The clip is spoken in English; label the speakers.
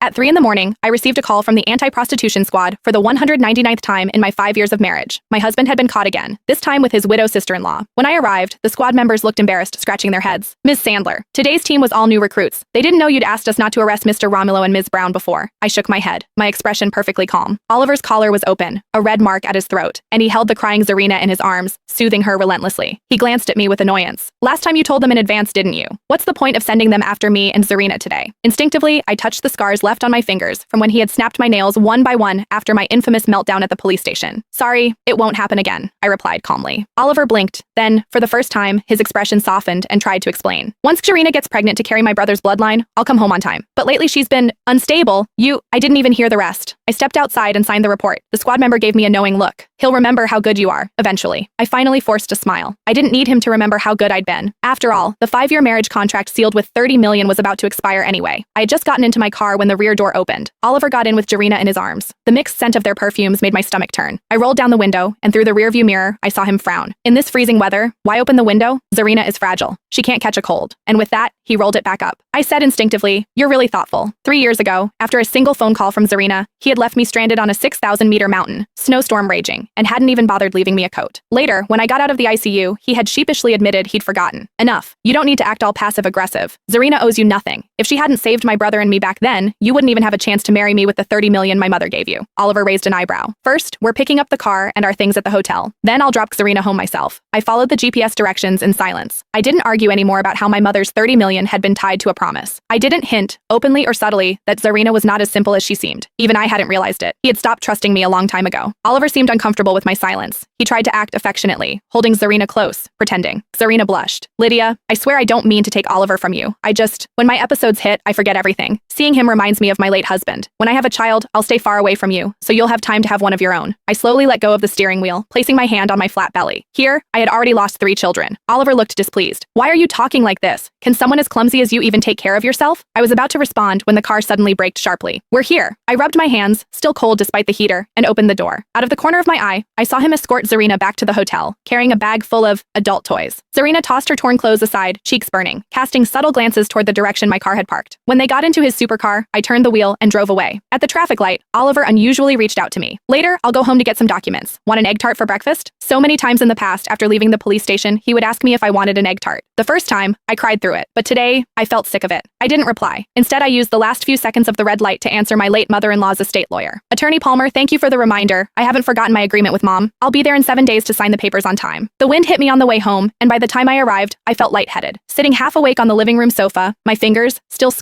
Speaker 1: At 3 in the morning, I received a call from the anti-prostitution squad for the 199th time in my 5 years of marriage. My husband had been caught again, this time with his widow sister-in-law. When I arrived, the squad members looked embarrassed, scratching their heads. Ms. Sandler, today's team was all new recruits. They didn't know you'd asked us not to arrest Mr. Romulo and Ms. Brown before. I shook my head, my expression perfectly calm. Oliver's collar was open, a red mark at his throat, and he held the crying Zarina in his arms, soothing her relentlessly. He glanced at me with annoyance. Last time you told them in advance, didn't you? What's the point of sending them after me and Zarina today? Instinctively, I touched the scars left on my fingers from when he had snapped my nails one by one after my infamous meltdown at the police station. Sorry, it won't happen again, I replied calmly. Oliver blinked. Then, for the first time, his expression softened and tried to explain. Once Zarina gets pregnant to carry my brother's bloodline, I'll come home on time. But lately she's been unstable. I didn't even hear the rest. I stepped outside and signed the report. The squad member gave me a knowing look. He'll remember how good you are, eventually. I finally forced a smile. I didn't need him to remember how good I'd been. After all, the 5-year marriage contract sealed with $30 million was about to expire anyway. I had just gotten into my car when the rear door opened. Oliver got in with Zarina in his arms. The mixed scent of their perfumes made my stomach turn. I rolled down the window, and through the rearview mirror, I saw him frown. In this freezing weather, why open the window? Zarina is fragile. She can't catch a cold. And with that, he rolled it back up. I said instinctively, "You're really thoughtful." 3 years ago, after a single phone call from Zarina, he had left me stranded on a 6,000-meter mountain, snowstorm raging, and hadn't even bothered leaving me a coat. Later, when I got out of the ICU, he had sheepishly admitted he'd forgotten. Enough. You don't need to act all passive-aggressive. Zarina owes you nothing. If she hadn't saved my brother and me back then, you wouldn't even have a chance to marry me with the $30 million my mother gave you. Oliver raised an eyebrow. First, we're picking up the car and our things at the hotel. Then I'll drop Zarina home myself. I followed the GPS directions in silence. I didn't argue anymore about how my mother's $30 million had been tied to a promise. I didn't hint, openly or subtly, that Zarina was not as simple as she seemed. Even I hadn't realized it. He had stopped trusting me a long time ago. Oliver seemed uncomfortable with my silence. He tried to act affectionately, holding Zarina close, pretending. Zarina blushed. "Lydia, I swear I don't mean to take Oliver from you. When my episodes hit, I forget everything. Seeing him reminds me of my late husband. When I have a child, I'll stay far away from you, so you'll have time to have one of your own." I slowly let go of the steering wheel, placing my hand on my flat belly. Here, I had already lost 3 children. Oliver looked displeased. "Why are you talking like this? Can someone as clumsy as you even take care of yourself?" I was about to respond when the car suddenly braked sharply. "We're here." I rubbed my hands, still cold despite the heater, and opened the door. Out of the corner of my eye, I saw him escort Zarina back to the hotel, carrying a bag full of adult toys. Zarina tossed her torn clothes aside, cheeks burning, casting subtle glances toward the direction my car had parked. When they got into his supercar, I turned the wheel and drove away. At the traffic light, Oliver unusually reached out to me. "Later, I'll go home to get some documents. Want an egg tart for breakfast?" So many times in the past, after leaving the police station, he would ask me if I wanted an egg tart. The first time, I cried through it, but today, I felt sick of it. I didn't reply. Instead, I used the last few seconds of the red light to answer my late mother-in-law's estate lawyer. "Attorney Palmer, thank you for the reminder. I haven't forgotten my agreement with Mom. I'll be there in 7 days to sign the papers on time." The wind hit me on the way home, and by the time I arrived, I felt lightheaded. Sitting half awake on the living room sofa, my fingers, still scarred